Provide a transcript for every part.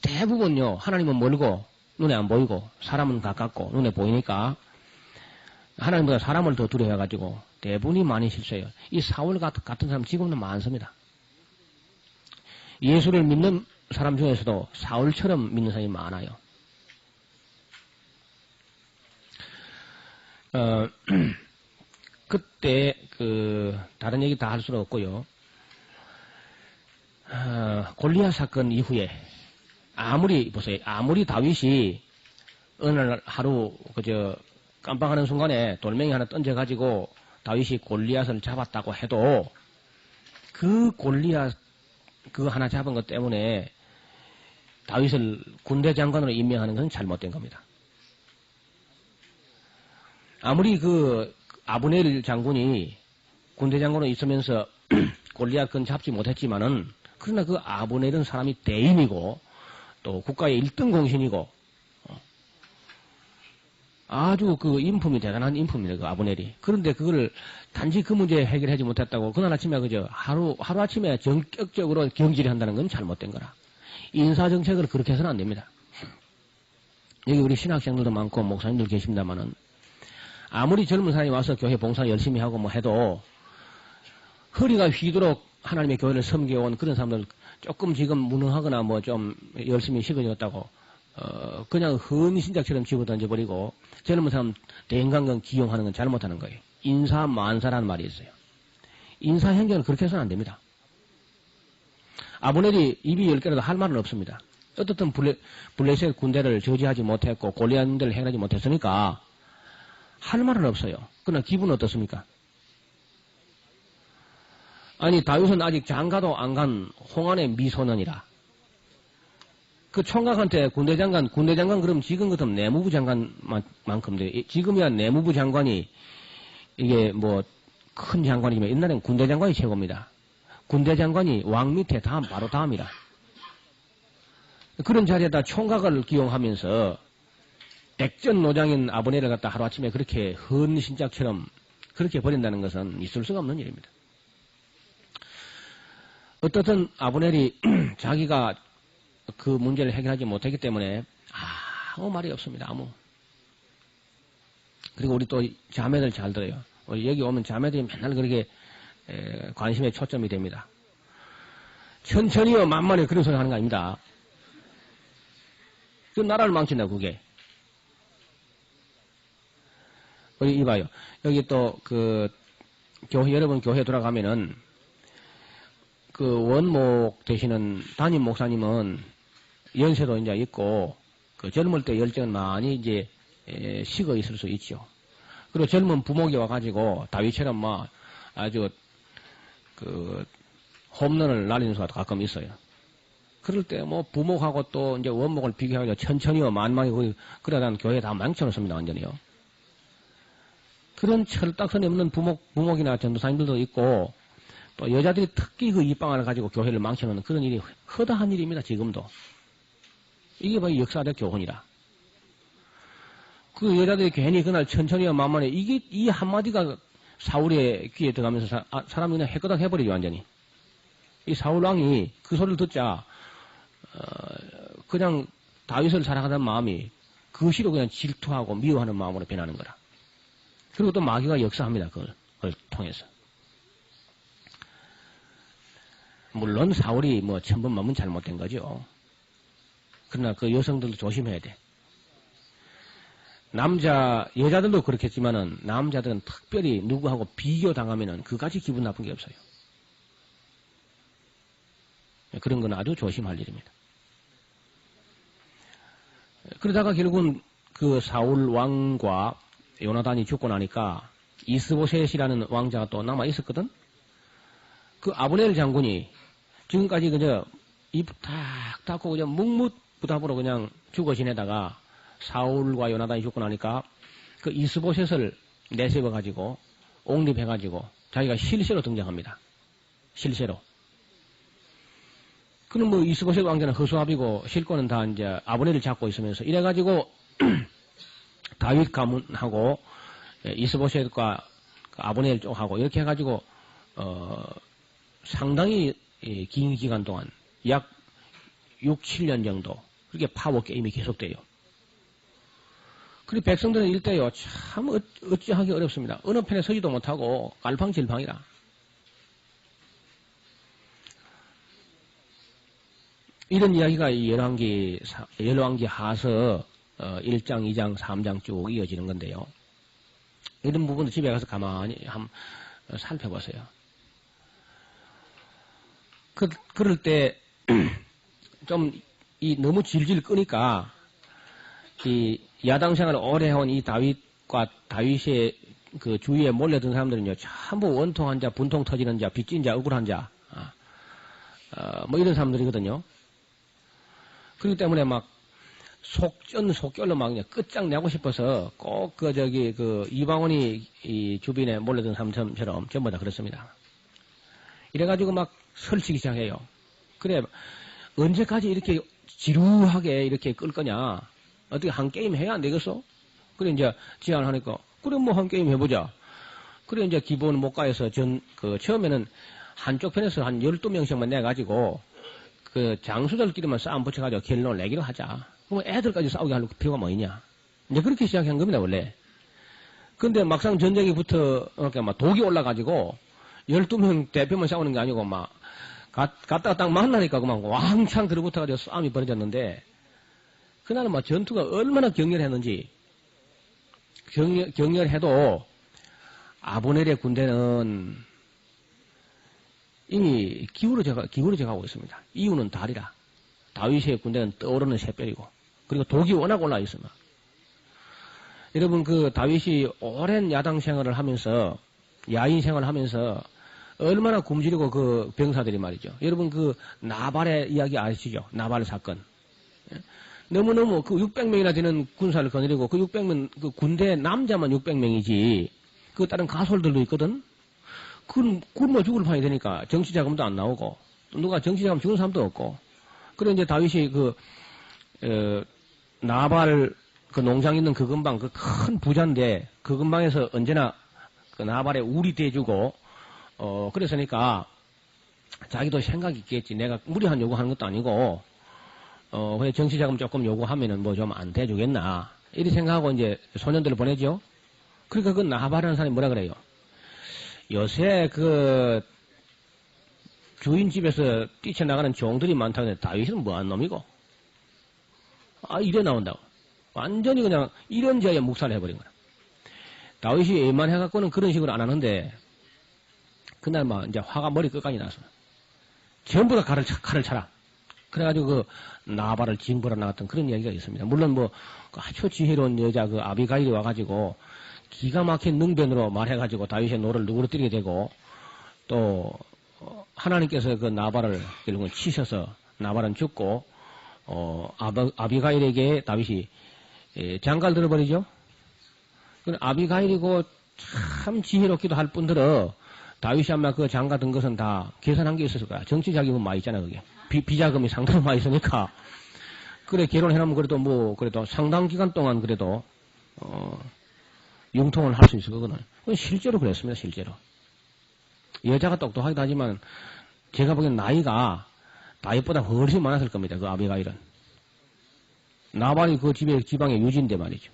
대부분요, 하나님은 멀고, 눈에 안 보이고, 사람은 가깝고, 눈에 보이니까, 하나님보다 사람을 더 두려워해가지고, 대부분이 많이 실수해요. 이 사울 같은 사람 지금도 많습니다. 예수를 믿는 사람 중에서도 사울처럼 믿는 사람이 많아요. 그때, 다른 얘기 다 할 수는 없고요. 골리앗 사건 이후에, 보세요. 아무리 다윗이 어느 날 하루, 깜빡하는 순간에 돌멩이 하나 던져가지고 다윗이 골리앗을 잡았다고 해도 그 골리앗, 그거 하나 잡은 것 때문에 다윗을 군대 장관으로 임명하는 것은 잘못된 겁니다. 아무리 아브넬 장군이 군대 장관으로 있으면서 골리앗 건 잡지 못했지만은, 그러나 그 아브넬은 사람이 대인이고 또 국가의 1등 공신이고 아주 인품이 대단한 인품입니다. 그 아브넬이. 그런데 그걸 단지 그 문제 해결하지 못했다고 그날 아침에 하루아침에 전격적으로 경질을 한다는 건 잘못된 거라. 인사정책을 그렇게 해서는 안 됩니다. 여기 우리 신학생들도 많고 목사님들 계십니다만은, 아무리 젊은 사람이 와서 교회 봉사 열심히 하고 뭐 해도 허리가 휘도록 하나님의 교회를 섬겨온 그런 사람들 조금 지금 무능하거나 뭐 좀 열심히 식어졌다고 그냥 헌신작처럼 집어던져버리고 젊은 사람 대인관관 기용하는 건 잘못하는 거예요. 인사만사라는 말이 있어요. 인사행정은 그렇게 해서는 안 됩니다. 아브넬이 입이 10개라도 할 말은 없습니다. 어떻든 블레셋 군대를 저지하지 못했고 골리앗 문제를 해결하지 못했으니까 할 말은 없어요. 그러나 기분은 어떻습니까? 아니, 다윗은 아직 장가도 안 간 홍안의 미소년이라. 그 총각한테 군대장관 그럼 지금 같으면 내무부 장관만큼 돼. 지금이야 내무부 장관이 이게 뭐 큰 장관이지만 옛날엔 군대 장관이 최고입니다. 군대 장관이 왕 밑에 바로 다음이라. 그런 자리에다 총각을 기용하면서 백전노장인 아브넬을 갖다 하루아침에 그렇게 헌신작처럼 그렇게 버린다는 것은 있을 수가 없는 일입니다. 어떻든 아브넬이 자기가 그 문제를 해결하지 못했기 때문에 아무 말이 없습니다. 아무. 그리고 우리 또 자매들 잘 들어요. 우리 여기 오면 자매들이 맨날 그렇게 관심의 초점이 됩니다. 천천히요 만만히 그런 소리 하는 거 아닙니다. 그 나라를 망친다 그게. 우리 이봐요. 여기 또 여러분 교회 돌아가면은 원목 되시는 담임 목사님은 연세도 이제 있고 젊을 때 열정은 많이 이제 식어 있을 수 있죠. 그리고 젊은 부목이 와가지고 다윗처럼 막 아주 홈런을 날리는 수가 가끔 있어요. 그럴 때 뭐 부목하고 또 이제 원목을 비교하고 천천히요 만만히 그러다 교회 다 망쳐놓습니다 완전히요. 그런 철딱선이 없는 부목이나 전도사님들도 있고 또 여자들이 특히 그 입방안을 가지고 교회를 망쳐놓는 그런 일이 허다한 일입니다 지금도. 이게 바로 역사적 교훈이라. 그 여자들이 괜히 그날 천천히와 만만히 이 한마디가 사울의 귀에 들어가면서 사람이 그냥 해거당 해버리죠 완전히. 이 사울왕이 그 소리를 듣자 그냥 다윗을 사랑하는 마음이 그 시로 그냥 질투하고 미워하는 마음으로 변하는 거라. 그리고 또 마귀가 역사합니다 그걸 통해서. 물론 사울이 뭐 천번만번 잘못된 거죠. 그러나 그 여성들도 조심해야 돼. 여자들도 그렇겠지만은 남자들은 특별히 누구하고 비교당하면은 그까지 기분 나쁜 게 없어요. 그런 건 아주 조심할 일입니다. 그러다가 결국은 그 사울 왕과 요나단이 죽고 나니까 이스보셋이라는 왕자가 또 남아 있었거든. 그 아브넬 장군이 지금까지 입 탁 닫고 그냥 묵묵부답으로 그냥 죽어 지내다가 사울과 요나단이 죽고 나니까 그 이스보셋을 내세워가지고 옹립해가지고 자기가 실세로 등장합니다. 실세로. 그럼 뭐 이스보셋 왕자는 허수아비고 실권은 다 이제 아브넬을 잡고 있으면서 이래가지고 다윗 가문하고 이스보셋과 아브넬 쪽하고 이렇게 해가지고 상당히 긴 기간 동안 약 6, 7년 정도 그렇게 파워 게임이 계속돼요. 그리고 백성들은 일대요. 참 어찌하기 어렵습니다. 어느 편에 서지도 못하고 갈팡질팡이라. 이런 이야기가 이 열왕기 하서 1장, 2장, 3장 쭉 이어지는 건데요. 이런 부분도 집에 가서 가만히 한번 살펴보세요. 그럴 때 좀 너무 질질 끄니까 이 야당 생활을 오래 해온 이 다윗과 다윗의 그 주위에 몰려든 사람들은요, 전부 원통한 자, 분통 터지는 자, 빚진 자, 억울한 자, 뭐 이런 사람들이거든요. 그렇기 때문에 막 속결로 막 그냥 끝장내고 싶어서 꼭 이방원이 이 주변에 몰려든 사람처럼 전부 다 그렇습니다. 이래가지고 막 설치기 시작해요. 그래, 언제까지 이렇게 지루하게 이렇게 끌 거냐? 어떻게 한 게임 해야 안 되겠어? 그래, 이제 제안을 하니까, 그래, 뭐 한 게임 해보자. 그래, 이제 기본 목가에서 처음에는 한쪽 편에서 한 12명씩만 내가지고, 장수들끼리만 싸움 붙여가지고 결론을 내기로 하자. 그럼 애들까지 싸우게 할 필요가 뭐 있냐? 이제 그렇게 시작한 겁니다, 원래. 근데 막상 전쟁이 이렇게 막 독이 올라가지고, 12명 대표만 싸우는 게 아니고, 막, 갔다가 딱 만나니까 그만 왕창 들어붙어가지고 싸움이 벌어졌는데, 그날은 막 전투가 얼마나 격렬했는지, 격렬해도 아브넬의 군대는 이미 기울어져 가고 있습니다. 이유는 달이라. 다윗의 군대는 떠오르는 샛별이고, 그리고 독이 워낙 올라 있습니다. 여러분, 다윗이 오랜 야당 생활을 하면서, 야인 생활을 하면서, 얼마나 굶주리고 병사들이 말이죠. 여러분, 나발의 이야기 아시죠? 나발 사건. 너무너무 600명이나 되는 군사를 거느리고, 600명, 군대 남자만 600명이지, 다른 가솔들도 있거든? 굶어 죽을 판이 되니까 정치 자금도 안 나오고, 누가 정치 자금 주는 사람도 없고, 그래 이제 다윗이 나발 농장 있는 근방, 큰 부자인데, 근방에서 언제나 나발에 우리 대주고, 그랬으니까, 자기도 생각이 있겠지. 내가 무리한 요구하는 것도 아니고, 그냥 정치 자금 조금 요구하면은 뭐 좀 안 대주겠나. 이렇게 생각하고 이제 소년들을 보내죠. 그러니까 나발이라는 사람이 뭐라 그래요? 요새 주인 집에서 뛰쳐나가는 종들이 많다고 했는데 다윗은 뭐한 놈이고? 이래 나온다고. 완전히 그냥 이런 자에 묵살을 해버린 거야. 다윗이 웬만해갖고는 그런 식으로 안 하는데, 그날 막 이제 화가 머리 끝까지 나서. 전부 다 칼을 차라. 그래가지고 나발을 징벌해 나갔던 그런 이야기가 있습니다. 물론 아주 지혜로운 여자 아비가일이 와가지고 기가 막힌 능변으로 말해가지고 다윗의 노를 누그러뜨리게 되고, 또 하나님께서 나발을 결국은 치셔서 나발은 죽고, 아비가일에게 다윗이 장가를 들어버리죠. 아비가일이고 참 지혜롭기도 할 뿐더러 다윗이 아마 장가 든 것은 다 계산한 게 있었을 거야. 정치 자금은 많이 있잖아, 그게. 비자금이 상당히 많이 있으니까. 그래, 결혼해놓으면 그래도 상당 기간 동안 그래도, 융통을 할 수 있을 거거든. 실제로 그랬습니다, 실제로. 여자가 똑똑하기도 하지만, 제가 보기엔 나이가 다윗보다 훨씬 많았을 겁니다, 아비가일은. 나발이 지방의 유지인데 말이죠.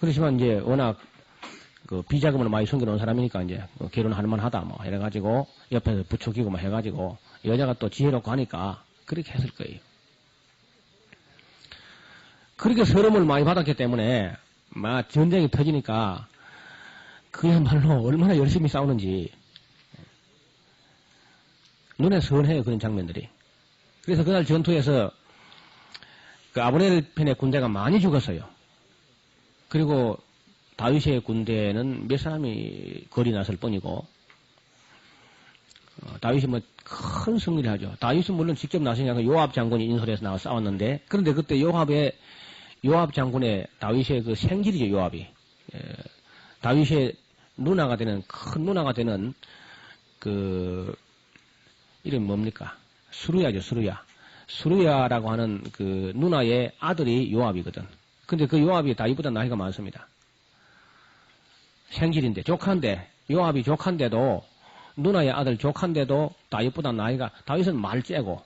그렇지만 이제 워낙 비자금을 많이 숨겨놓은 사람이니까 이제 결혼할 만하다 뭐 이래가지고 옆에서 부추기고 뭐 해가지고 여자가 또 지혜롭고 하니까 그렇게 했을 거예요. 그렇게 서름을 많이 받았기 때문에 막 전쟁이 터지니까 그야말로 얼마나 열심히 싸우는지 눈에 선해요, 그런 장면들이. 그래서 그날 전투에서 아브넬 편의 군대가 많이 죽었어요. 그리고 다윗의 군대는 몇 사람이 거리 났을 뿐이고, 다윗이 큰 승리를 하죠. 다윗은 물론 직접 나서지 않고 요압 장군이 인솔해서 나와 싸웠는데, 그런데 그때 요압 장군의 다윗의 생질이죠, 요압이. 다윗의 누나가 되는, 큰 누나가 되는, 이름이 뭡니까? 수루야죠, 수루야. 수루야라고 하는 누나의 아들이 요압이거든. 근데 요압이 다윗보다 나이가 많습니다. 생질인데, 조카인데, 요압이 조카인데도, 누나의 아들 조카인데도 다윗보다 다윗은 말째고,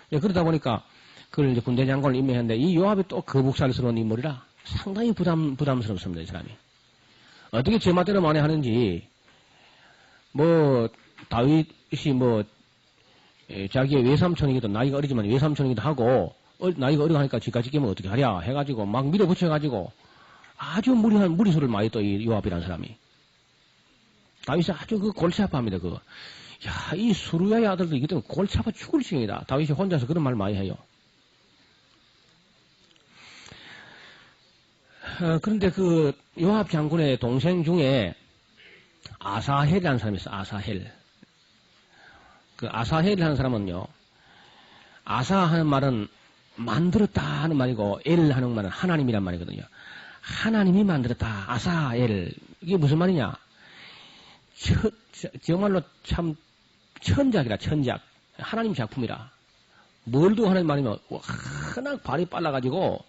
그러다 보니까 그걸 이제 군대 장관을 임명했는데 이 요압이 또 거북살스러운 인물이라 상당히 부담스럽습니다, 이 사람이. 어떻게 제 맛대로 만에 하는지, 뭐, 다윗이 뭐, 자기의 외삼촌이기도, 나이가 어리지만 외삼촌이기도 하고, 나이가 어리고 지까지 깨면 어떻게 하랴 해가지고 막 밀어붙여가지고 아주 무리한 무리수를 많이 또 이 요압이라는 사람이. 다윗이 아주 그 골치 아파합니다, 그거. 야, 이 수루야의 아들도 이기 때문에 골치 아파 죽을 지경이다. 다윗이 혼자서 그런 말 많이 해요. 그런데 그 요압 장군의 동생 중에 아사헬이라는 사람이 있어, 아사헬. 그 아사헬이라는 사람은요, 아사 하는 말은 만들었다 하는 말이고, 엘 하는 말은 하나님이란 말이거든요. 하나님이 만들었다, 아사엘. 이게 무슨 말이냐? 정말로 참 천작이라, 천작. 하나님 작품이라. 뭘도 하는 말이면, 워낙 발이 빨라가지고,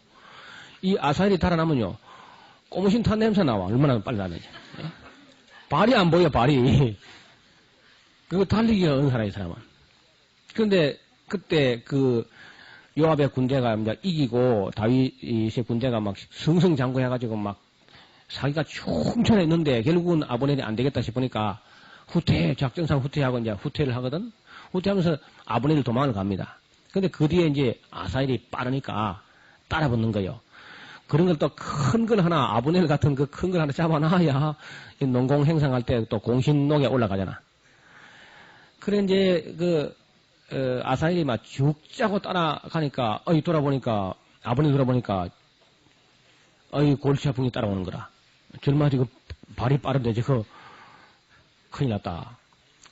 이 아사엘이 달아나면요, 꼬무신 탄 냄새 나와. 얼마나 빨리 나는지. 발이 안 보여, 발이. 그거 달리기가 어느 사람이, 이 사람은. 그런데, 그때 요압의 군대가 이제 이기고, 다윗의 군대가 막 승승장구해가지고 막 사기가 충천했는데, 결국은 아브넬이 안 되겠다 싶으니까, 작전상 후퇴하고 이제 후퇴를 하거든? 후퇴하면서 아브넬이 도망을 갑니다. 근데 그 뒤에 이제 아사엘이 빠르니까 따라붙는 거예요. 그런 걸 또 큰 걸 하나, 아브넬 같은 그 큰 걸 하나 잡아놔야 농공 행상할 때 또 공신록에 올라가잖아. 그래 이제 아사엘이 막 죽자고 따라가니까, 돌아보니까, 아브넬 돌아보니까, 골치 아픈 게 따라오는 거라. 절마 지금 발이 빠른데 저거 큰일 났다.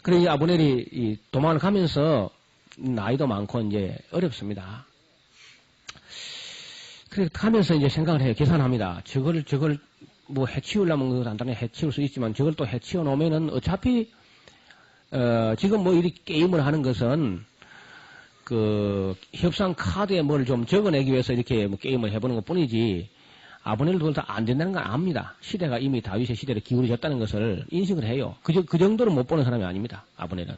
그래 이 아브넬이 도망을 가면서 나이도 많고 이제 어렵습니다. 그래 가면서 이제 생각을 해요. 계산합니다. 저걸 뭐 해치우려면 간단히 해치울 수 있지만 저걸 또 해치워 놓으면은 어차피 지금 뭐 이렇게 게임을 하는 것은 협상 카드에 뭘 좀 적어내기 위해서 이렇게 뭐 게임을 해보는 것 뿐이지, 아브넬도 그걸 다 안 된다는 걸 압니다. 시대가 이미 다윗의 시대로 기울어졌다는 것을 인식을 해요. 그 정도는 못 보는 사람이 아닙니다, 아브넬은.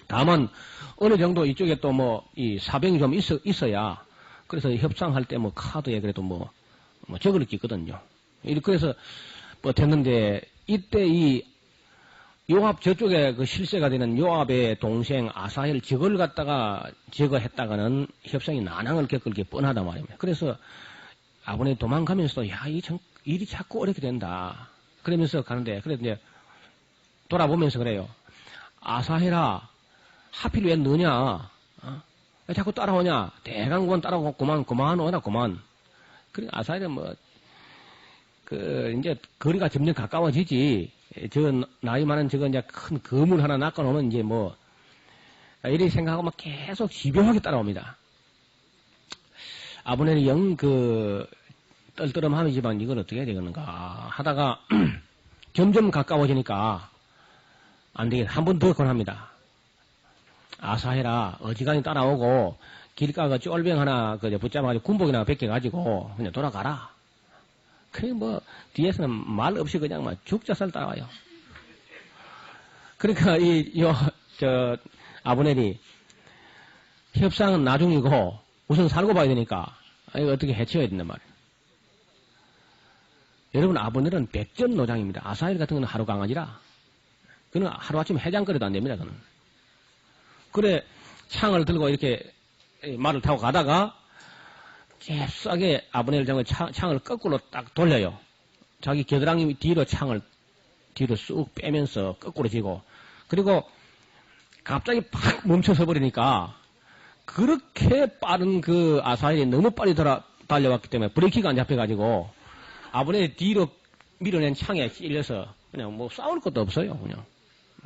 다만, 어느 정도 이쪽에 또 이 사병이 좀 있어야, 그래서 협상할 때 카드에 그래도 적을 게 있거든요. 그래서 됐는데, 이때 요압 저쪽에 실세가 되는 요압의 동생 아사헬 저걸 갖다가 제거했다가는 협상이 난항을 겪을 게 뻔하단 말입니다. 그래서 아브넬이 도망가면서도 일이 자꾸 어렵게 된다. 그러면서 가는데, 그래서 이제 돌아보면서 그래요. 아사헬아, 하필 왜 너냐? 왜 자꾸 따라오냐? 대강구만 따라오고 그만 오라 그만. 그래 아사헬은 이제 거리가 점점 가까워지지. 나이 많은 이제 큰 거물 하나 낚아놓으면 이제 이렇게 생각하고 막 계속 집요하게 따라옵니다. 아브넬이 떨떠름함이지만 이걸 어떻게 해야 되겠는가 하다가 점점 가까워지니까 안 되겠다. 한 번 더 권합니다. 아사헬아, 어지간히 따라오고 길가가 쫄병 하나 붙잡아가지고 군복이나 벗겨가지고 그냥 돌아가라. 그래 뒤에서는 말 없이 그냥 죽자살 따라와요. 그러니까 아브넬이 협상은 나중이고 우선 살고 봐야 되니까 이거 어떻게 해치워야 된단 말이에요. 여러분, 아브넬은 백전노장입니다. 아사헬 같은 건 하루 강아지라. 그는 하루아침에 해장거리도 안 됩니다. 그는. 그래 창을 들고 이렇게 말을 타고 가다가 잽싸게 아브넬 장군의 창을 거꾸로 딱 돌려요. 자기 겨드랑이 뒤로 창을 뒤로 쑥 빼면서 거꾸로 지고, 그리고 갑자기 팍 멈춰서 버리니까 그렇게 빠른 아사헬이 너무 빨리 달려왔기 때문에 브레이크가 안 잡혀가지고 아브넬이 뒤로 밀어낸 창에 찔려서 그냥 싸울 것도 없어요.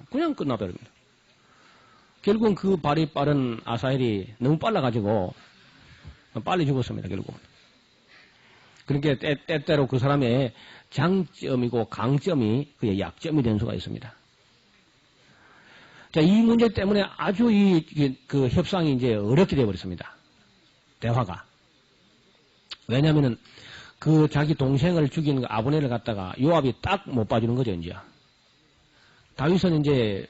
그냥 끝나버립니다. 결국은 그 발이 빠른 아사헬이 너무 빨라가지고 빨리 죽었습니다, 결국. 그러니까 때때로 그 사람의 장점이고 강점이 그의 약점이 된 수가 있습니다. 자, 이 문제 때문에 아주 그 협상이 이제 어렵게 되어버렸습니다. 대화가. 왜냐면은 자기 동생을 죽인 아브넬을 갖다가 요압이 딱 못 봐주는 거죠, 이제. 다윗은 이제,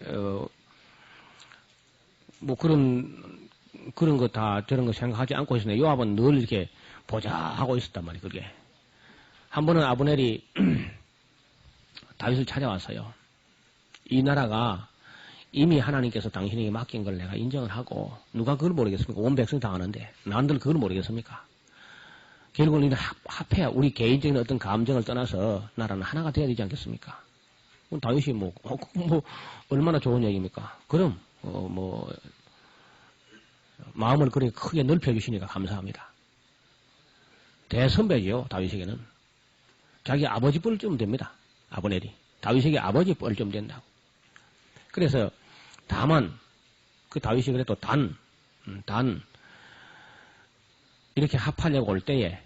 그런 그런 거 다 저런 거 생각하지 않고 있었는데 요압은 늘 이렇게 보자 하고 있었단 말이에요. 그게. 한 번은 아브넬이 다윗을 찾아왔어요. 이 나라가 이미 하나님께서 당신에게 맡긴 걸 내가 인정을 하고 누가 그걸 모르겠습니까? 온 백성이 당하는데 남들 그걸 모르겠습니까? 결국은 이런 합해야 우리 개인적인 어떤 감정을 떠나서 나라는 하나가 돼야 되지 않겠습니까? 다윗이 얼마나 좋은 얘기입니까? 그럼 마음을 그렇게 크게 넓혀주시니까 감사합니다. 대선배지요, 다윗에게는. 자기 아버지 뻘쯤 됩니다. 아브넬이. 다윗에게 아버지 뻘쯤 된다고. 그래서 다만 그 다윗이 그래도 이렇게 합하려고 올 때에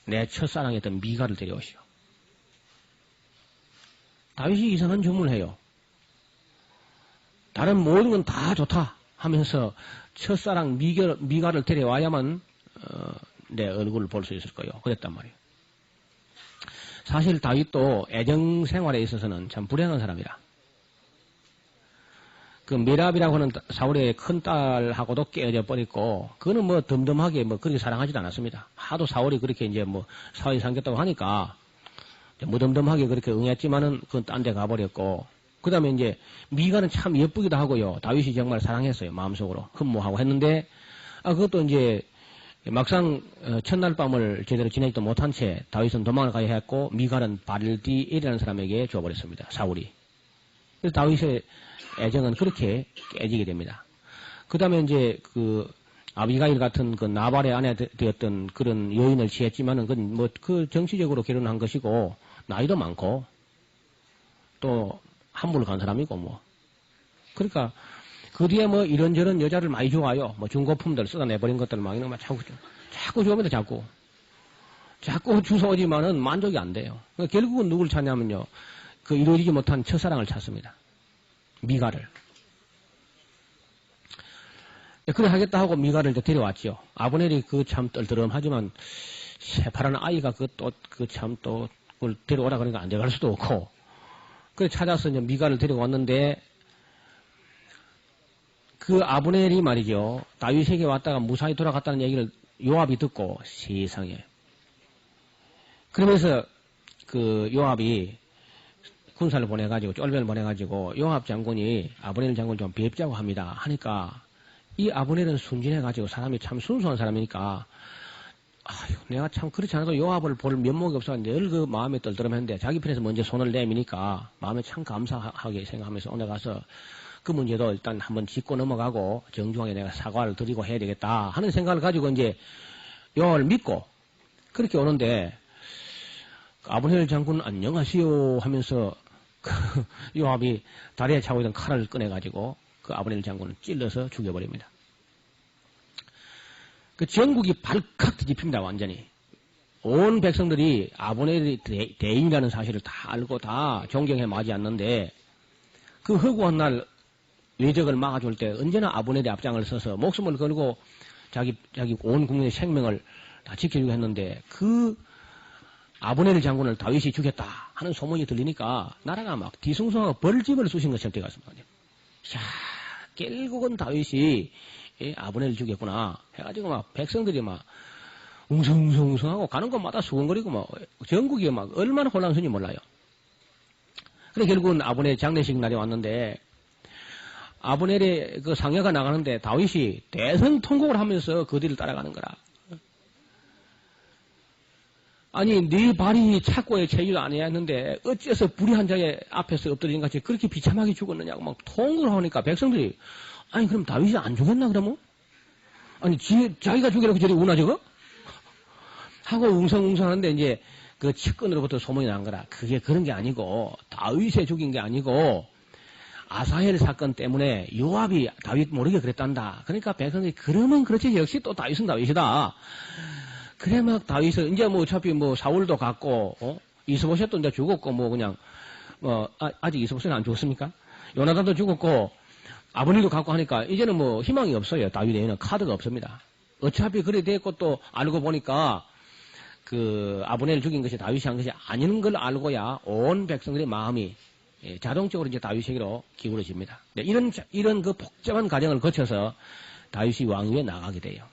내 첫사랑이었던 미가를 데려오시오. 다윗이 이상한 주문을 해요. 다른 모든 건 다 좋다 하면서 첫사랑 미가를 데려와야만 내 얼굴을 볼 수 있을 거예요. 그랬단 말이에요. 사실 다윗도 애정 생활에 있어서는 참 불행한 사람이라. 그 미랍이라고 하는 사울의 큰딸하고도 깨어져 버렸고, 그거는 덤덤하게 그렇게 사랑하지도 않았습니다. 하도 사울이 그렇게 이제 사회 삼겠다고 하니까, 무덤덤하게 그렇게 응했지만은 그건 딴 데 가버렸고, 그 다음에 이제 미가는 참 예쁘기도 하고요. 다윗이 정말 사랑했어요. 마음속으로. 흠모하고 했는데, 그것도 이제 막상 첫날 밤을 제대로 지내지도 못한 채 다윗은 도망을 가야 했고, 미가는 발디엘이라는 사람에게 줘버렸습니다. 사울이. 그래서 다윗의 애정은 그렇게 깨지게 됩니다. 그 다음에 이제 아비가일 같은 그 나발의 아내 되었던 그런 여인을 취했지만은 그건 정치적으로 결혼한 것이고, 나이도 많고, 또 함부로 간 사람이고 그러니까 그 뒤에 이런저런 여자를 많이 좋아요. 중고품들 쏟아내버린 것들 막 이런 거 자꾸 좋아합니다. 자꾸 주워오지만은 만족이 안 돼요. 그러니까 결국은 누굴 찾냐면요. 그 이루어지지 못한 첫사랑을 찾습니다. 미가를. 그래 하겠다 하고 미가를 이제 데려왔죠. 아브넬이 참 떨떠름하지만 새파란 아이가 그걸 데려오라 그러니까 안 데려갈 수도 없고. 그래 찾아서 이제 미가를 데려왔는데 그 아브넬이 말이죠. 다윗에게 왔다가 무사히 돌아갔다는 얘기를 요압이 듣고 세상에. 그러면서 그 요압이 군사를 보내가지고 쫄변을 보내가지고 요압 장군이 아브넬 장군 좀 뵙자고 합니다. 하니까 이 아브넬은 순진해가지고 사람이 참 순수한 사람이니까 내가 참 그렇지 않아도 요압을 볼 면목이 없어 늘 그 마음에 떨떠름했는데 자기 편에서 먼저 손을 내미니까 마음에 참 감사하게 생각하면서 오늘 가서 그 문제도 일단 한번 짚고 넘어가고 정중하게 내가 사과를 드리고 해야 되겠다 하는 생각을 가지고 이제 요압을 믿고 그렇게 오는데 아브넬 장군 안녕하시오 하면서 요압이 다리에 차고 있던 칼을 꺼내가지고 그 아브넬 장군을 찔러서 죽여버립니다. 그 전국이 발칵 뒤집힙니다. 완전히. 온 백성들이 아브넬이 대인이라는 사실을 다 알고 다 존경해 마지 않는데 그 허구한 날 외적을 막아줄 때 언제나 아브넬이 앞장을 서서 목숨을 걸고 자기 온 국민의 생명을 다 지켜주고 했는데 그 아브넬 장군을 다윗이 죽였다 하는 소문이 들리니까 나라가 막 뒤숭숭하고 벌집을 쑤신 것처럼 되었습니다. 자, 결국은 다윗이 아브넬을 죽였구나 해가지고 막 백성들이 막 웅성웅성하고 가는 곳마다 수근거리고 막 전국이 막 얼마나 혼란스러운지 몰라요. 그래 결국은 아브넬 장례식 날이 왔는데 아브넬의 그 상여가 나가는데 다윗이 대성통곡을 하면서 그 뒤를 따라가는 거라. 아니 네 발이 착고에 채지도 아니었는데 어째서 불의한 자의 앞에서 엎드린 같이 그렇게 비참하게 죽었느냐고 막 통곡을 하니까 백성들이 아니 그럼 다윗이 안 죽였나 그러면? 아니 자기가 죽이라고 저리 우나 저거? 하고 웅성웅성하는데 이제 그 측근으로부터 소문이 난 거라. 그게 그런 게 아니고 다윗에 죽인 게 아니고 아사헬 사건 때문에 요압이 다윗 모르게 그랬단다. 그러니까 백성들이 그러면 그렇지 역시 또 다윗은 다윗이다. 그래 막 다윗은 이제 어차피 사울도 갔고 이스보셋도 이제 죽었고 그냥 아직 이스보셋은 안 죽었습니까? 요나단도 죽었고 아버님도 갖고 하니까 이제는 희망이 없어요. 다윗에는 카드가 없습니다. 어차피 그래 됐고 또 알고 보니까 그 아브넬을 죽인 것이 다윗이 한 것이 아닌 걸 알고야 온 백성들의 마음이 자동적으로 이제 다윗에게로 기울어집니다. 이런 그 복잡한 과정을 거쳐서 다윗이 왕위에 나가게 돼요.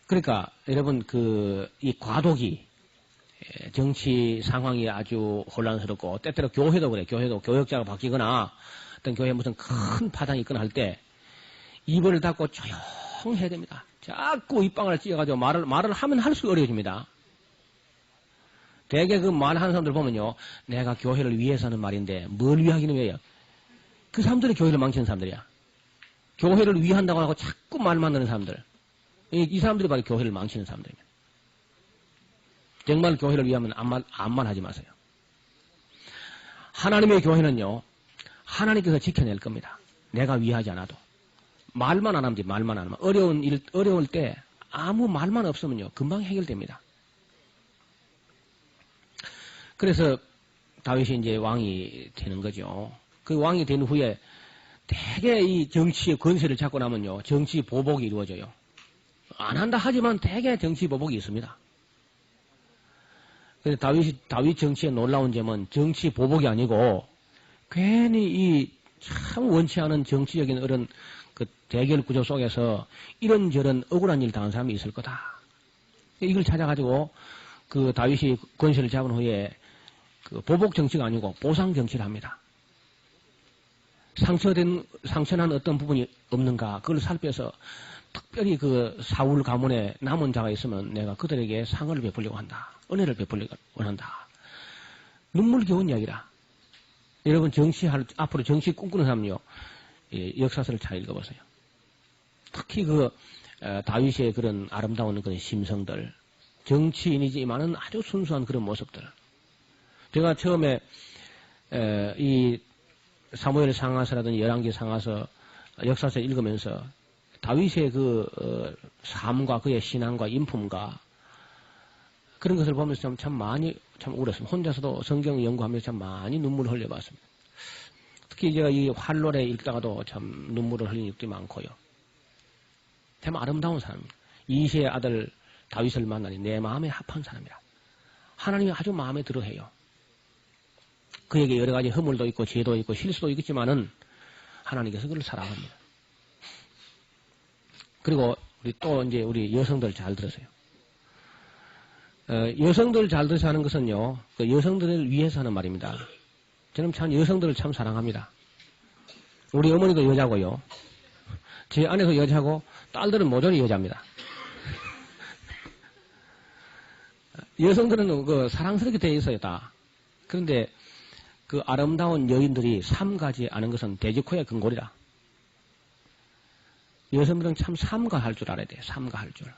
그러니까 여러분 이 과도기 정치 상황이 아주 혼란스럽고 때때로 교회도 그래. 교회도 교역자가 바뀌거나 어떤 교회에 무슨 큰 파장이 있거나 할 때 입을 닫고 조용해야 됩니다. 자꾸 입방을 찢어가지고 말을 하면 할수록 어려워집니다. 대개 그 말하는 사람들 보면요. 내가 교회를 위해서 하는 말인데 뭘 위하기는 왜요? 그 사람들이 교회를 망치는 사람들이야. 교회를 위한다고 하고 자꾸 말만 하는 사람들. 이 사람들이 바로 교회를 망치는 사람들입니다. 정말 교회를 위하면 아무 말 하지 마세요. 하나님의 교회는요. 하나님께서 지켜낼 겁니다. 내가 위하지 않아도. 말만 안 하면 돼. 말만 안 하면. 어려울 때 아무 말만 없으면요. 금방 해결됩니다. 그래서 다윗이 이제 왕이 되는 거죠. 그 왕이 된 후에 대개 이 정치의 권세를 잡고 나면요. 정치 보복이 이루어져요. 안 한다 하지만 대개 정치 보복이 있습니다. 그래서 다윗 정치의 놀라운 점은 정치 보복이 아니고 괜히 참 원치 않은 정치적인 그런 그 대결 구조 속에서 이런저런 억울한 일 당한 사람이 있을 거다. 이걸 찾아가지고 그 다윗이 권세를 잡은 후에 그 보복 정치가 아니고 보상 정치를 합니다. 상처난 어떤 부분이 없는가 그걸 살펴서 특별히 그 사울 가문에 남은 자가 있으면 내가 그들에게 상을 베풀려고 한다. 은혜를 베풀려고 원한다. 눈물겨운 이야기라. 여러분 앞으로 정치 꿈꾸는 사람요. 역사서를 잘 읽어보세요. 특히 다윗의 그런 아름다운 그런 심성들, 정치인이지만은 아주 순수한 그런 모습들. 제가 처음에 이 사무엘 상하서라든지 열왕기 상하서 역사서 읽으면서 다윗의 삶과 그의 신앙과 인품과 그런 것을 보면서 참 많이 울었습니다. 혼자서도 성경 연구하면서 참 많이 눈물을 흘려봤습니다. 특히 제가 이 활로래 읽다가도 참 눈물을 흘린 적도 많고요. 참 아름다운 사람입니다. 이새의 아들 다윗을 만나니 내 마음에 합한 사람이라. 하나님이 아주 마음에 들어해요. 그에게 여러 가지 허물도 있고 죄도 있고 실수도 있겠지만은 하나님께서 그를 사랑합니다. 그리고 우리 여성들 잘 들으세요. 여성들 잘 들으셔 하는 것은요, 그 여성들을 위해서 하는 말입니다. 저는 참 여성들을 참 사랑합니다. 우리 어머니도 여자고요. 제 아내도 여자고 딸들은 모조리 여자입니다. 여성들은 사랑스럽게 되어 있어요, 다. 그런데 그 아름다운 여인들이 삼가지 않은 것은 대적호의 근골이라. 여성들은 참 삼가할 줄 알아야 돼요. 삼가할 줄.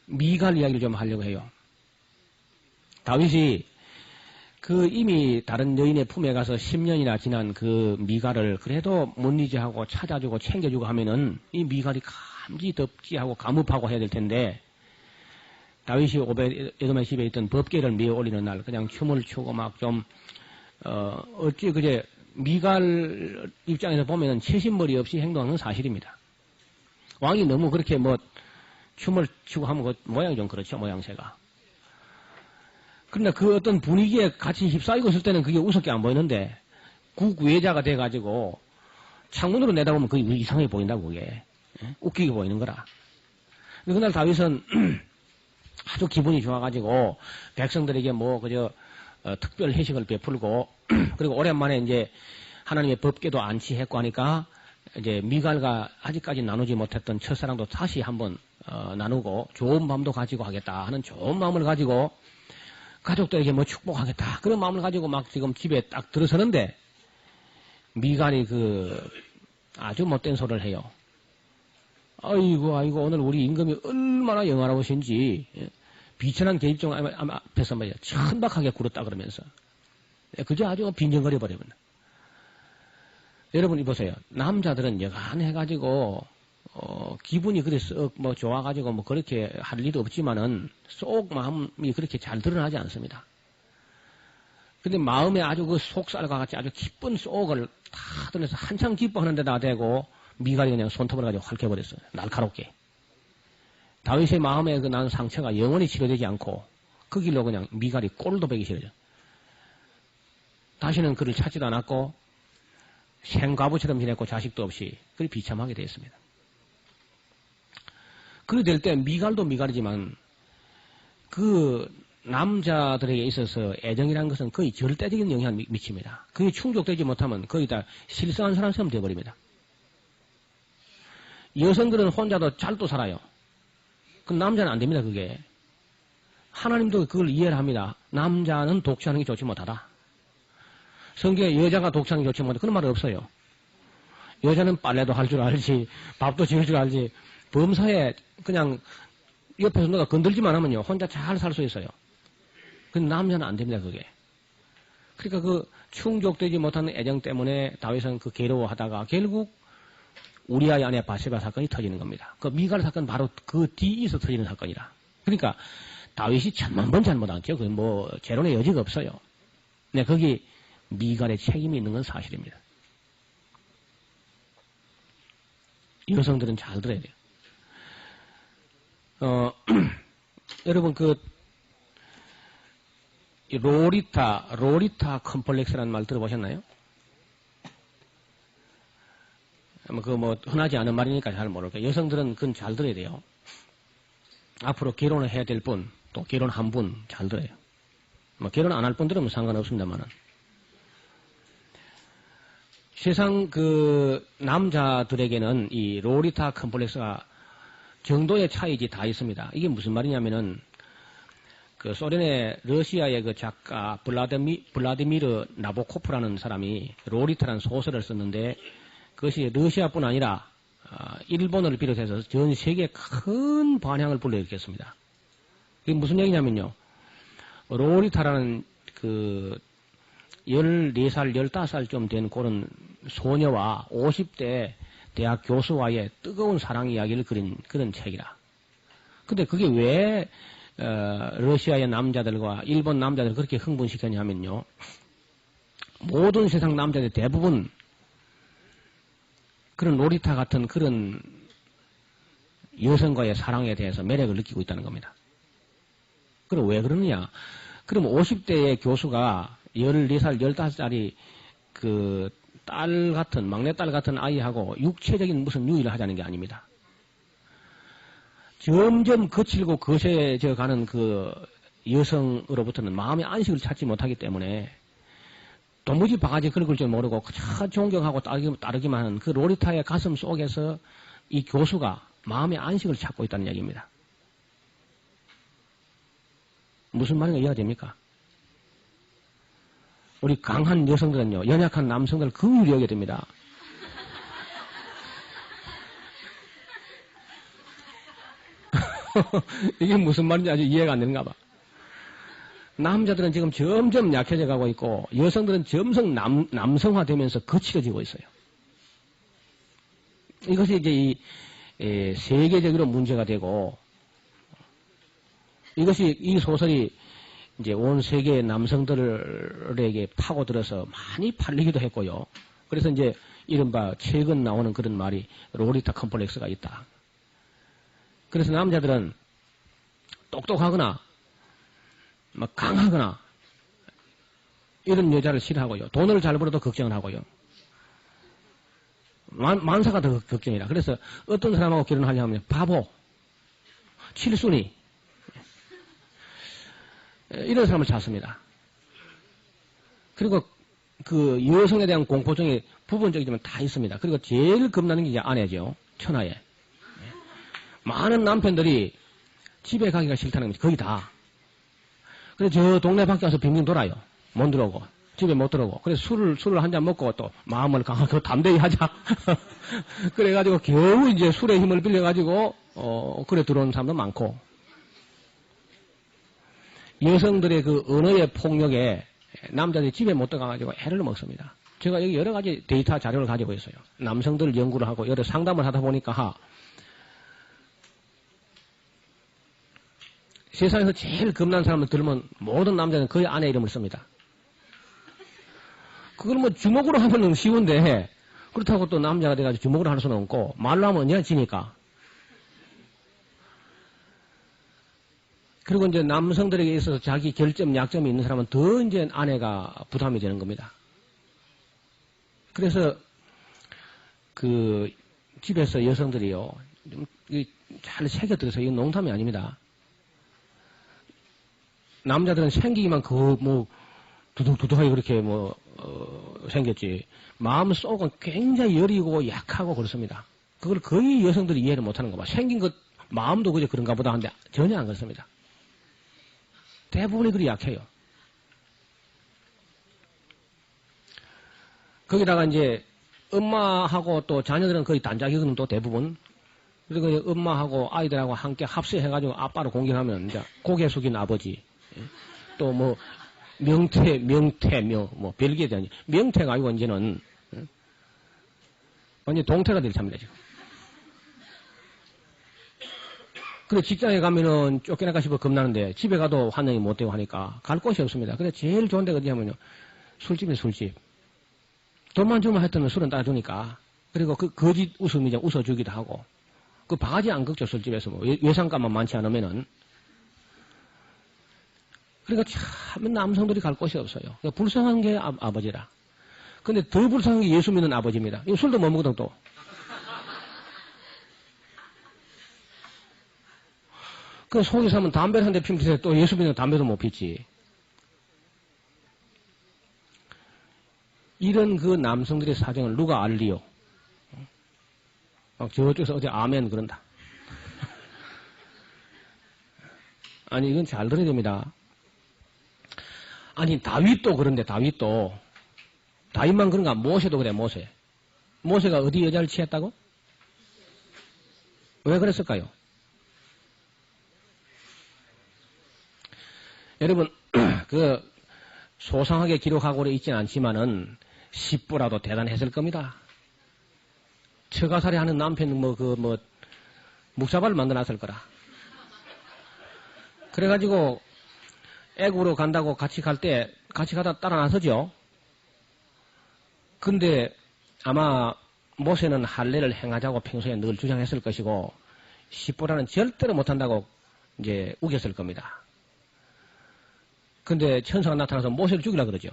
미갈 이야기를 좀 하려고 해요. 다윗이 이미 다른 여인의 품에 가서 10년이나 지난 그 미갈을 그래도 못 잊어하고 찾아주고 챙겨주고 하면은 이 미갈이 감지 덥지하고 가뭅하고 해야 될 텐데 다윗이 에돔의 집에 있던 법궤를 미어 올리는 날 그냥 춤을 추고 막 좀 어찌 그제 미갈 입장에서 보면은 채신머리 없이 행동하는 건 사실입니다. 왕이 너무 그렇게 춤을 추고 하면 그 모양이 좀 그렇죠, 모양새가. 그러나 그 어떤 분위기에 같이 휩싸이고 있을 때는 그게 우습게 안 보이는데 국외자가 돼가지고 창문으로 내다보면 그게 이상하게 보인다고 그게. 웃기게 보이는 거라. 그날 다윗은 아주 기분이 좋아가지고 백성들에게 특별 회식을 베풀고 그리고 오랜만에 이제 하나님의 법궤도 안치했고 하니까 이제 미갈과 아직까지 나누지 못했던 첫사랑도 다시 한번 나누고 좋은 마음도 가지고 하겠다 하는 좋은 마음을 가지고 가족들에게 축복하겠다 그런 마음을 가지고 막 지금 집에 딱 들어서는데 미갈이 아주 못된 소리를 해요. 아이고 오늘 우리 임금이 얼마나 영화로우신지 비천한 계집종 앞에서 말이야 천박하게 굴었다 그러면서 그저 아주 빈정거려 버리면 여러분 이보세요. 남자들은 여간 해가지고 기분이 그래서 좋아가지고 그렇게 할 일도 없지만은 쏙 마음이 그렇게 잘 드러나지 않습니다. 근데 마음에 아주 속살과 같이 아주 기쁜 쏙을 다 드러내서 한참 기뻐하는 데다 대고 미갈이 그냥 손톱을 가지고 핥혀버렸어요. 날카롭게. 다윗의 마음에 난 상처가 영원히 치료되지 않고 그 길로 그냥 미갈이 꼴도 보기 싫어져. 다시는 그를 찾지도 않았고 생과부처럼 지냈고 자식도 없이 그리 비참하게 되었습니다. 그렇게 될 때 미갈도 미갈이지만 그 남자들에게 있어서 애정이라는 것은 거의 절대적인 영향을 미칩니다. 그게 충족되지 못하면 거의 다 실성한 사람처럼 되어버립니다. 여성들은 혼자도 잘도 살아요. 그 남자는 안 됩니다, 그게. 하나님도 그걸 이해를 합니다. 남자는 독취하는 게 좋지 못하다. 성경에 여자가 독취하는 게 좋지 못하다. 그런 말은 없어요. 여자는 빨래도 할 줄 알지, 밥도 지을 줄 알지, 범사에 그냥 옆에서 누가 건들지만 하면요, 혼자 잘 살 수 있어요. 근데 남자는 안 됩니다, 그게. 그러니까 그 충족되지 못하는 애정 때문에 다윗은 그 괴로워하다가 결국 우리아의 아내 바세바 사건이 터지는 겁니다. 그 미갈 사건 바로 그 뒤에서 터지는 사건이라. 그러니까 다윗이 천만 번 잘못했죠. 그 뭐 재론의 여지가 없어요. 네, 거기 미갈의 책임이 있는 건 사실입니다. 여성들은 잘 들어야 돼요. 여러분 로리타 컴플렉스라는 말 들어보셨나요? 흔하지 않은 말이니까 잘 모를게요. 여성들은 그건 잘 들어야 돼요. 앞으로 결혼을 해야 될 분, 또 결혼한 분 잘 들어요. 결혼 안 할 분들은 상관없습니다만은. 세상 남자들에게는 이 로리타 컴플렉스가 정도의 차이지 다 있습니다. 이게 무슨 말이냐면은, 소련의 러시아의 그 작가 블라디미르 나보코프라는 사람이 로리타라는 소설을 썼는데, 그것이 러시아뿐 아니라 일본을 비롯해서 전 세계에 큰 반향을 불러일으켰습니다. 이게 무슨 얘기냐면요. 로리타라는 14살, 15살쯤 된 그런 소녀와 50대 대학 교수와의 뜨거운 사랑 이야기를 그린 그런 책이라. 근데 그게 왜 러시아의 남자들과 일본 남자들을 그렇게 흥분시켰냐면요. 모든 세상 남자들 대부분 그런 로리타 같은 그런 여성과의 사랑에 대해서 매력을 느끼고 있다는 겁니다. 그럼 왜 그러느냐? 그럼 50대의 교수가 14살, 15살짜리 막내딸 같은 아이하고 육체적인 무슨 유의를 하자는 게 아닙니다. 점점 거칠고 거세져 가는 그 여성으로부터는 마음의 안식을 찾지 못하기 때문에 도무지 바가지 긁을 줄 모르고 그저 존경하고 따르기만 하는 그 로리타의 가슴 속에서 이 교수가 마음의 안식을 찾고 있다는 얘기입니다. 무슨 말인가 이해가 됩니까? 우리 강한 여성들은요, 연약한 남성들을 긍휼히 여겨야 됩니다. 이게 무슨 말인지 아주 이해가 안 되는가 봐. 남자들은 지금 점점 약해져 가고 있고 여성들은 점점 남성화되면서 거칠어지고 있어요. 이것이 이제 세계적으로 문제가 되고 이 소설이 이제 온 세계의 남성들에게 파고들어서 많이 팔리기도 했고요. 그래서 이제 이른바 최근 나오는 그런 말이 로리타 컴플렉스가 있다. 그래서 남자들은 똑똑하거나 강하거나 이런 여자를 싫어하고요. 돈을 잘 벌어도 걱정을 하고요. 만사가 더 걱정이라. 그래서 어떤 사람하고 결혼하려면 바보, 칠순이 이런 사람을 찾습니다. 그리고 그 여성에 대한 공포증이 부분적이지만 다 있습니다. 그리고 제일 겁나는 게 이제 아내죠. 천하에. 많은 남편들이 집에 가기가 싫다는 거지. 거의 다. 그래서 저 동네 밖에 와서 빙빙 돌아요. 못 들어오고. 집에 못 들어오고. 그래서 술을 한 잔 먹고 또 마음을 강하게 담대히 하자. 그래가지고 겨우 이제 술의 힘을 빌려가지고, 그래 들어오는 사람도 많고. 여성들의 그 언어의 폭력에 남자들이 집에 못 들어가가지고 애를 먹습니다. 제가 여기 여러 가지 데이터 자료를 가지고 있어요. 남성들 연구를 하고 여러 상담을 하다 보니까 세상에서 제일 겁난 사람을 들으면 모든 남자는 그의 아내 이름을 씁니다. 그걸 뭐 주먹으로 하면 쉬운데 그렇다고 또 남자가 돼가지고 주먹으로 할 수는 없고 말로 하면 언제나 지니까. 그리고 이제 남성들에게 있어서 자기 결점, 약점이 있는 사람은 더 이제 아내가 부담이 되는 겁니다. 그래서 그 집에서 여성들이요 잘 새겨들어서 이건 농담이 아닙니다. 남자들은 생기기만 두둑두둑하게 그렇게 생겼지. 마음속은 굉장히 여리고 약하고 그렇습니다. 그걸 거의 여성들이 이해를 못하는 거 봐. 생긴 것, 마음도 그저 그런가 보다 하는데 전혀 안 그렇습니다. 대부분이 그리 약해요. 거기다가 이제 엄마하고 또 자녀들은 거의 단짝이거든 또 대부분. 그리고 엄마하고 아이들하고 함께 합세해가지고 아빠를 공격하면 이제 고개 숙인 아버지. 또 별게 되니 명태가 아니고 이제는 완전 동태가 될 참이다 지금. 그래 직장에 가면은 쫓겨나가 싶어 겁나는데 집에 가도 환영이 못 되고 하니까 갈 곳이 없습니다. 그래 제일 좋은 데가 어디냐면요 술집이에요 술집. 돈만 주면 하여튼 술은 따라주니까. 그리고 그 거짓 웃음이죠 웃어주기도 하고. 그 바가지 안 긁죠 술집에서 외상값만 많지 않으면은. 그러니까 참 남성들이 갈 곳이 없어요. 그러니까 불쌍한 게 아버지라. 근데 더 불쌍한 게 예수 믿는 아버지입니다. 이거 술도 못 먹거든 또. 그 속이 사면 담배를 한 대 피우면 또 예수 믿는 담배도 못 피지. 이런 그 남성들의 사정을 누가 알리요? 저쪽에서 어디 아멘 그런다. 아니 이건 잘 들어야 됩니다. 아니 다윗도 그런데 다윗만 그런가? 모세도 그래 모세. 모세가 어디 여자를 취했다고? 왜 그랬을까요? 여러분 그 소상하게 기록하고 있지는 않지만은 십부라도 대단했을 겁니다. 처가살이 하는 남편 묵사발을 만들어놨을 거라. 그래가지고 애국으로 간다고 같이 가다 따라 나서죠. 근데 아마 모세는 할례를 행하자고 평소에 늘 주장했을 것이고 십부라는 절대로 못한다고 이제 우겼을 겁니다. 근데 천사가 나타나서 모세를 죽이려고 그러죠.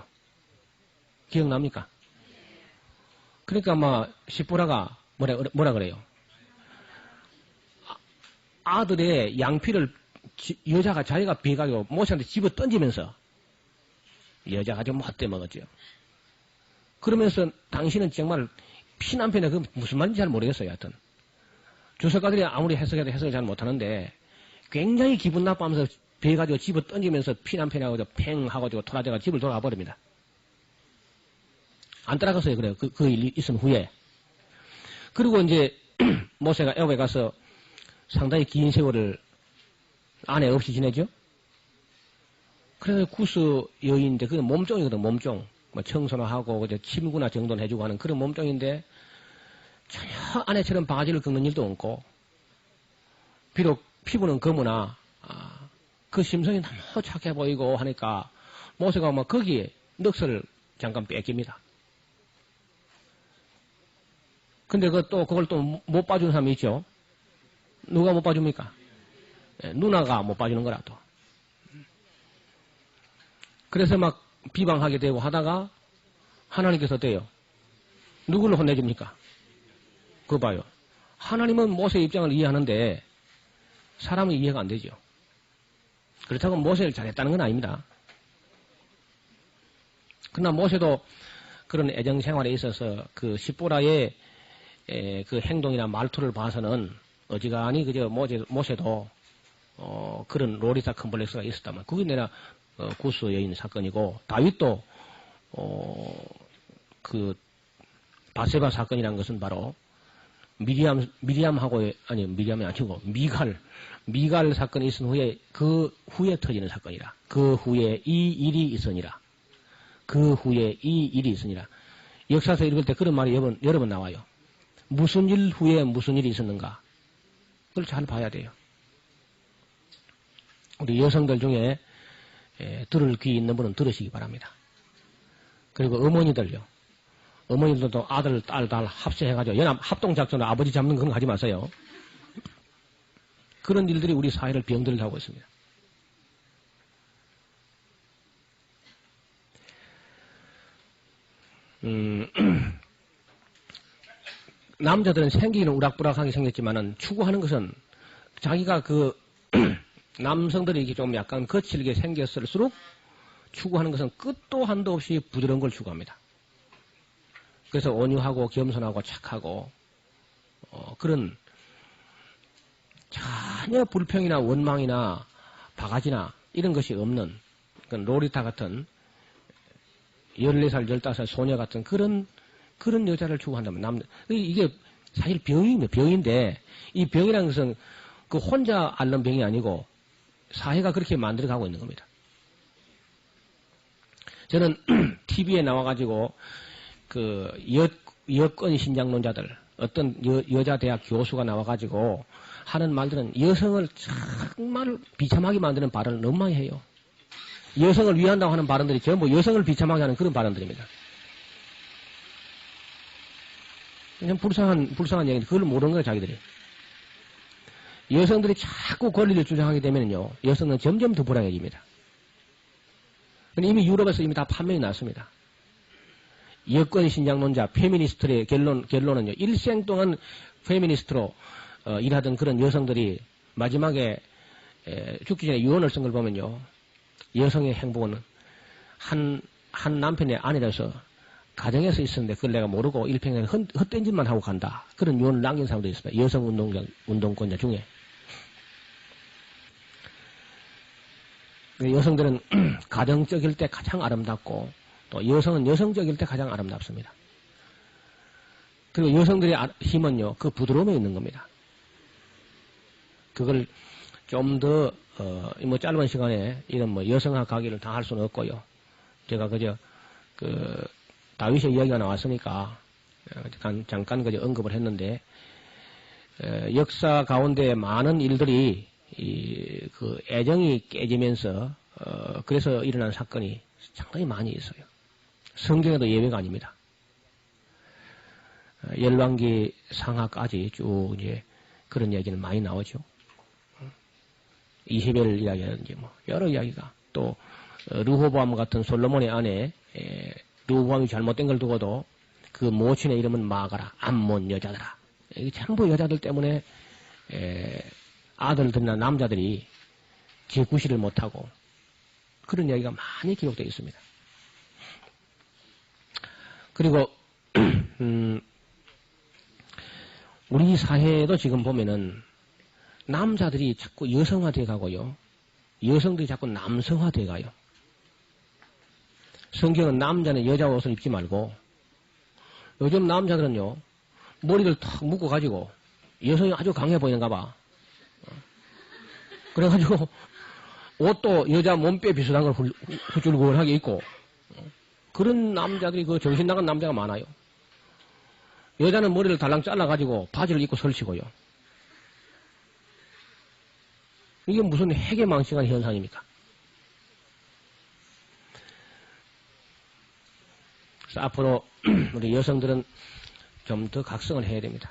기억납니까? 그러니까 아마 십부라가 뭐라 그래요? 아들의 양피를 자기가 비가지고 모세한테 집어 던지면서 여자가 좀 헛돼 먹었죠. 그러면서 당신은 정말 피난편에 그 무슨 말인지 잘 모르겠어요. 하여튼 주석가들이 아무리 해석해도 해석을 잘 못하는데 굉장히 기분 나빠하면서 비가지고 집어 던지면서 피난편에 팽 하고 돌아다가 집을 돌아가 버립니다. 안 따라갔어요. 그래요. 그 일이 있은 후에. 그리고 이제 모세가 애굽에 가서 상당히 긴 세월을 아내 없이 지내죠. 그래서 구스 여인인데 그게 몸종이거든. 몸종. 청소나 하고 침구나 정돈 해주고 하는 그런 몸종인데 전혀 아내처럼 바가지를 긁는 일도 없고 비록 피부는 검으나 그 심성이 너무 착해 보이고 하니까 모세가 거기에 넋을 잠깐 뺏깁니다. 근데 그걸 또 못 봐주는 사람이 있죠. 누가 못 봐줍니까? 누나가 못 봐주는 거라 또. 그래서 막 비방하게 되고 하다가 하나님께서 어때요? 누구를 혼내줍니까? 그거 봐요. 하나님은 모세의 입장을 이해하는데 사람은 이해가 안 되죠. 그렇다고 모세를 잘했다는 건 아닙니다. 그러나 모세도 그런 애정 생활에 있어서 그 십보라의 그 행동이나 말투를 봐서는 어지간히 그저 모세도 그런 로리사 컴플렉스가 있었다면 그게 내가 구스 여인 사건이고 다윗도 그 바세바 사건이라는 것은 바로 미리암이 아니고 미갈 사건이 있은 후에 그 후에 터지는 사건이라. 그 후에 이 일이 있으니라. 역사서 읽을 때 그런 말이 여러 번 나와요. 무슨 일 후에 무슨 일이 있었는가. 그걸 잘 봐야 돼요. 우리 여성들 중에 들을 귀 있는 분은 들으시기 바랍니다. 그리고 어머니들요. 어머니들도 아들, 딸 합세해가지고 합동작전으로 아버지 잡는 그런 거 하지 마세요. 그런 일들이 우리 사회를 병들게 하고 있습니다. 남자들은 생기기는 우락부락하게 생겼지만은 추구하는 것은 자기가 그 남성들이 이렇게 좀 약간 거칠게 생겼을수록 추구하는 것은 끝도 한도 없이 부드러운 걸 추구합니다. 그래서 온유하고 겸손하고 착하고 그런 전혀 불평이나 원망이나 바가지나 이런 것이 없는 로리타 같은 14살, 15살 소녀 같은 그런 여자를 추구한다면 이게 사실 병인데 이 병이라는 것은 그 혼자 앓는 병이 아니고 사회가 그렇게 만들어가고 있는 겁니다. 저는 TV에 나와가지고 그 여권 신장론자들 어떤 여자 대학 교수가 나와가지고 하는 말들은 여성을 정말 비참하게 만드는 발언을 너무 많이 해요. 여성을 위한다고 하는 발언들이 전부 여성을 비참하게 하는 그런 발언들입니다. 그냥 불쌍한 얘기인데 그걸 모르는 거예요, 자기들이. 여성들이 자꾸 권리를 주장하게 되면요, 여성은 점점 더 불행해집니다. 이미 유럽에서 이미 다 판명이 났습니다. 여권 신장론자, 페미니스트의 결론은요, 일생 동안 페미니스트로 일하던 그런 여성들이 마지막에 죽기 전에 유언을 쓴 걸 보면요, 여성의 행복은 한 남편의 아내라서 가정에서 있었는데 그걸 내가 모르고 일평생 헛된 짓만 하고 간다. 그런 유언을 남긴 사람도 있습니다. 여성 운동권자 중에. 여성들은 가정적일 때 가장 아름답고 또 여성은 여성적일 때 가장 아름답습니다. 그리고 여성들의 힘은요, 그 부드러움에 있는 겁니다. 그걸 좀 더, 짧은 시간에 이런 여성학 강의를 다 할 수는 없고요. 제가 다윗의 이야기가 나왔으니까, 잠깐 언급을 했는데, 역사 가운데 많은 일들이, 그 애정이 깨지면서, 그래서 일어난 사건이 상당히 많이 있어요. 성경에도 예외가 아닙니다. 열왕기 상하까지 쭉 이제 그런 얘기는 많이 나오죠. 이세벨 이야기라든지 여러 이야기가 또 르호보암 같은 솔로몬의 아내 르호보암이 잘못된 걸 두고도 그 모친의 이름은 마가라 암몬 여자들아. 이게 전부 여자들 때문에 아들들이나 남자들이 제구실을 못하고 그런 이야기가 많이 기록되어 있습니다. 그리고 우리 사회에도 지금 보면은 남자들이 자꾸 여성화돼 가고요. 여성들이 자꾸 남성화돼 가요. 성경은 남자는 여자 옷을 입지 말고 요즘 남자들은요. 머리를 탁 묶어 가지고 여성이 아주 강해 보이는가 봐. 그래가지고 옷도 여자 몸빼 비슷한 걸 후줄근하게 입고 그런 남자들이 그 정신 나간 남자가 많아요. 여자는 머리를 달랑 잘라가지고 바지를 입고 설치고요. 이게 무슨 해괴망측한 현상입니까? 그래서 앞으로 우리 여성들은 좀 더 각성을 해야 됩니다.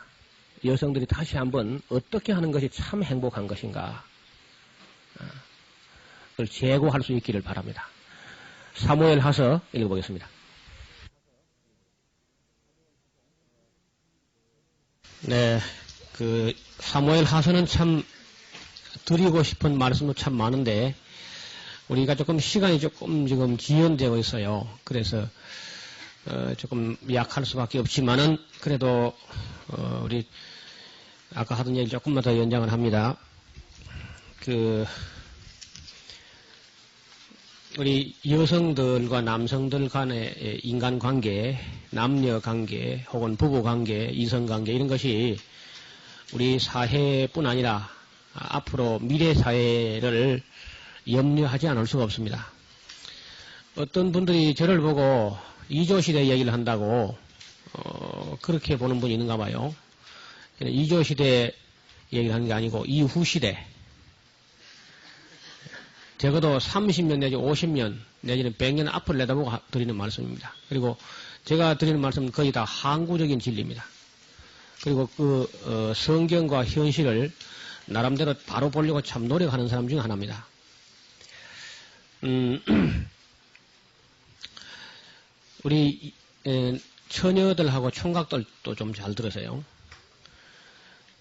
여성들이 다시 한번 어떻게 하는 것이 참 행복한 것인가 그걸 재고할 수 있기를 바랍니다. 사무엘하서 읽어보겠습니다. 네, 그 사무엘하서는 참 드리고 싶은 말씀도 참 많은데 우리가 시간이 조금 지금 지연되고 있어요. 그래서 조금 약할 수밖에 없지만은 그래도 우리 아까 하던 얘기 조금만 더 연장을 합니다. 우리 여성들과 남성들 간의 인간관계, 남녀관계, 혹은 부부관계, 이성관계 이런 것이 우리 사회뿐 아니라 앞으로 미래 사회를 염려하지 않을 수가 없습니다. 어떤 분들이 저를 보고 이조시대 얘기를 한다고 그렇게 보는 분이 있는가 봐요. 이조시대 얘기를 하는 게 아니고 이후시대. 적어도 30년 내지 50년 내지는 100년 앞을 내다보고 드리는 말씀입니다. 그리고 제가 드리는 말씀은 거의 다 항구적인 진리입니다. 그리고 성경과 현실을 나름대로 바로 보려고 참 노력하는 사람 중 하나입니다. 우리 처녀들하고 총각들도 좀 잘 들으세요.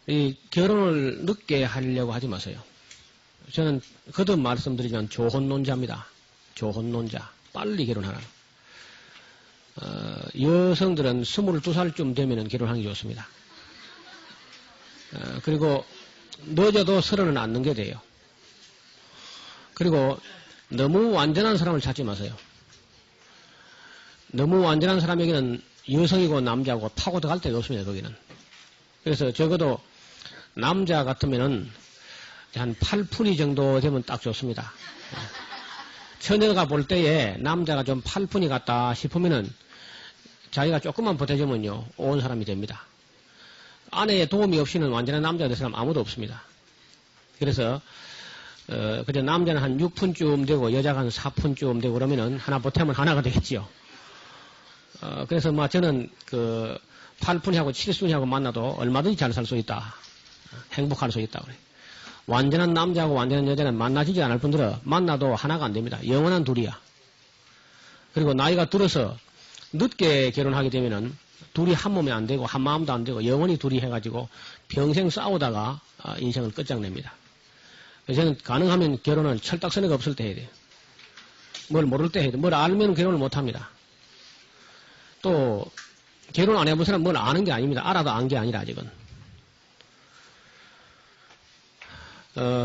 이 결혼을 늦게 하려고 하지 마세요. 저는 거듭 말씀드리면 조혼론자입니다. 조혼론자. 빨리 결혼하라. 여성들은 22살쯤 되면 결혼하기 좋습니다. 그리고 늦어도 30은 안 넘게 돼요. 그리고 너무 완전한 사람을 찾지 마세요. 너무 완전한 사람에게는 여성이고 남자고 파고 들어갈 데가 없습니다. 거기는. 그래서 적어도 남자 같으면은 한 8푼이 정도 되면 딱 좋습니다. 처녀가 볼 때에 남자가 좀 8푼이 같다 싶으면은 자기가 조금만 보태주면요 온 사람이 됩니다. 아내의 도움이 없이는 완전한 남자가 될 사람 아무도 없습니다. 그래서 그저 남자는 한 6푼쯤 되고 여자가 한 4푼쯤 되고 그러면은 하나 보태면 하나가 되겠지요. 그래서 저는 8푼이하고 7순이하고 만나도 얼마든지 잘 살 수 있다. 행복할 수 있다. 그래. 완전한 남자하고 완전한 여자는 만나지지 않을 뿐더러 만나도 하나가 안 됩니다. 영원한 둘이야. 그리고 나이가 들어서 늦게 결혼하게 되면은 둘이 한 몸이 안 되고 한 마음도 안 되고 영원히 둘이 해가지고 평생 싸우다가 인생을 끝장냅니다. 그래서 저는 가능하면 결혼은 철딱서니가 없을 때 해야 돼요. 뭘 모를 때 해야 돼요. 뭘 알면 결혼을 못 합니다. 또 결혼 안 해본 사람은 뭘 아는 게 아닙니다. 알아도 안 게 아니라 아직은.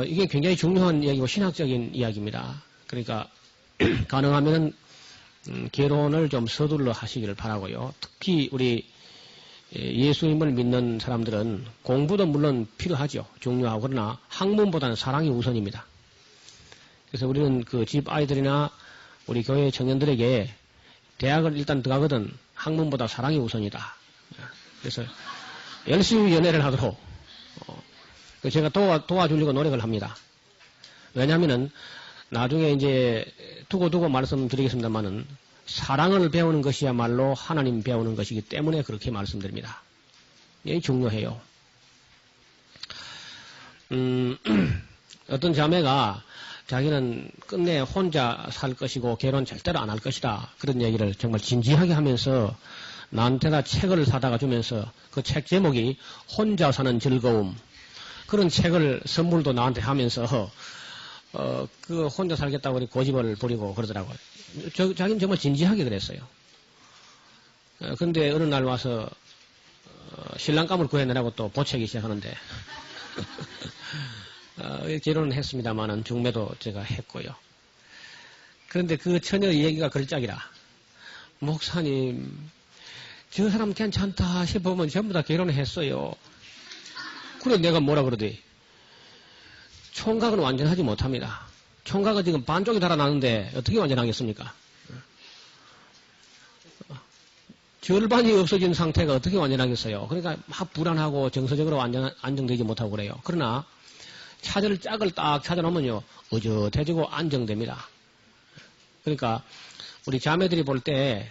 이게 굉장히 중요한 이야기고 신학적인 이야기입니다. 그러니까 가능하면 결혼을 좀 서둘러 하시기를 바라고요. 특히 우리 예수님을 믿는 사람들은 공부도 물론 필요하죠. 중요하고 그러나 학문보다는 사랑이 우선입니다. 그래서 우리는 그 집 아이들이나 우리 교회 청년들에게 대학을 일단 들어가거든 학문보다 사랑이 우선이다. 그래서 열심히 연애를 하도록 제가 도와주려고 노력을 합니다. 왜냐하면은 나중에 이제 두고 말씀드리겠습니다만은 사랑을 배우는 것이야말로 하나님 배우는 것이기 때문에 그렇게 말씀드립니다. 이게 중요해요. 어떤 자매가 자기는 끝내 혼자 살 것이고 결혼 절대로 안 할 것이다. 그런 얘기를 정말 진지하게 하면서 나한테다 책을 사다가 주면서 그 책 제목이 혼자 사는 즐거움. 그런 책을 선물도 나한테 하면서 그 혼자 살겠다고 고집을 부리고 그러더라고요. 자기는 정말 진지하게 그랬어요. 그런데 어느 날 와서 신랑감을 구해내라고 또 보채기 시작하는데 결혼은 했습니다만은 중매도 제가 했고요. 그런데 그 처녀의 얘기가 그럴짝이라 목사님 저 사람 괜찮다 싶으면 전부 다 결혼했어요. 그래 내가 뭐라 그러대. 총각은 완전하지 못합니다. 총각은 지금 반쪽이 달아나는데 어떻게 완전하겠습니까? 절반이 없어진 상태가 어떻게 완전하겠어요? 그러니까 막 불안하고 정서적으로 안정되지 못하고 그래요. 그러나 차절 짝을 딱 찾아놓으면요 어젓해지고 안정됩니다. 그러니까 우리 자매들이 볼 때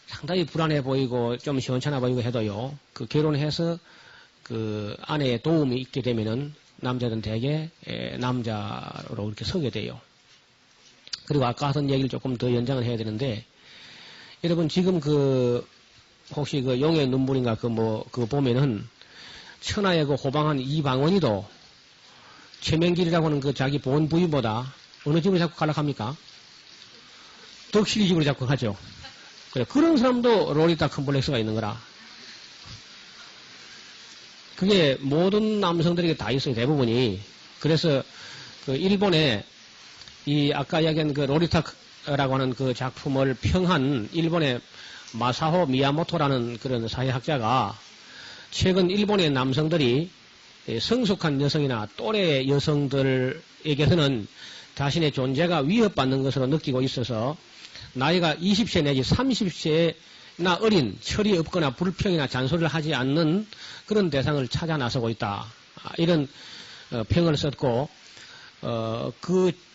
상당히 불안해 보이고 좀 시원찮아 보이고 해도요 그 결혼해서 그 아내의 도움이 있게 되면은 남자들은 대개 남자로 이렇게 서게 돼요. 그리고 아까 하던 얘기를 조금 더 연장을 해야 되는데 여러분 지금 혹시 용의 눈물인가 그거 보면은 천하의 그 호방한 이방원이도 최명길이라고 하는 그 자기 본 부인보다 어느 집을 자꾸 갈락합니까? 덕실이 집을 자꾸 가죠. 그래 그런 사람도 롤리타 컴플렉스가 있는 거라. 그게 모든 남성들에게 다 있어요, 대부분이. 그래서 그 일본에 아까 이야기한 그 롤리타라고 하는 그 작품을 평한 일본의 마사호 미야모토라는 그런 사회학자가 최근 일본의 남성들이 성숙한 여성이나 또래 여성들에게서는 자신의 존재가 위협받는 것으로 느끼고 있어서 나이가 20세 내지 30세나 어린 철이 없거나 불평이나 잔소리를 하지 않는 그런 대상을 찾아 나서고 있다. 이런 평을 썼고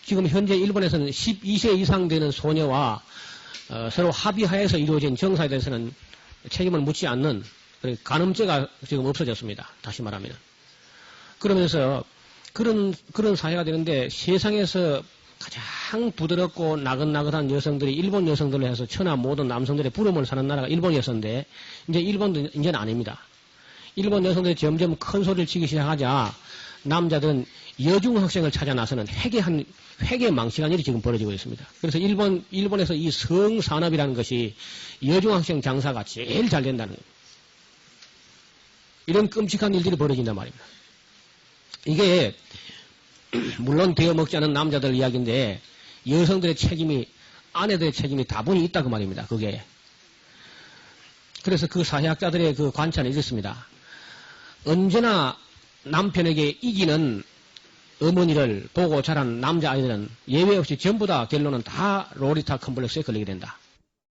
지금 현재 일본에서는 12세 이상 되는 소녀와 서로 합의하에서 이루어진 정사에 대해서는 책임을 묻지 않는 간음죄가 지금 없어졌습니다. 다시 말하면. 그러면서 그런 사회가 되는데 세상에서 가장 부드럽고 나긋나긋한 여성들이 일본 여성들로 해서 천하 모든 남성들의 부름을 사는 나라가 일본이었었는데 이제 일본도 이제는 아닙니다. 일본 여성들이 점점 큰 소리를 치기 시작하자 남자들은 여중 학생을 찾아 나서는 회계망신한 일이 지금 벌어지고 있습니다. 그래서 일본에서 이 성산업이라는 것이 여중 학생 장사가 제일 잘 된다는 거예요. 이런 끔찍한 일들이 벌어진단 말입니다. 이게 물론 되어먹지 않은 남자들 이야기인데 여성들의 책임이 아내들의 책임이 다분히 있다 그 말입니다. 그게. 그래서 그 사회학자들의 그 관찰은 이렇습니다. 언제나 남편에게 이기는 어머니를 보고 자란 남자아이들은 예외 없이 전부 다 결론은 다 로리타 컴플렉스에 걸리게 된다.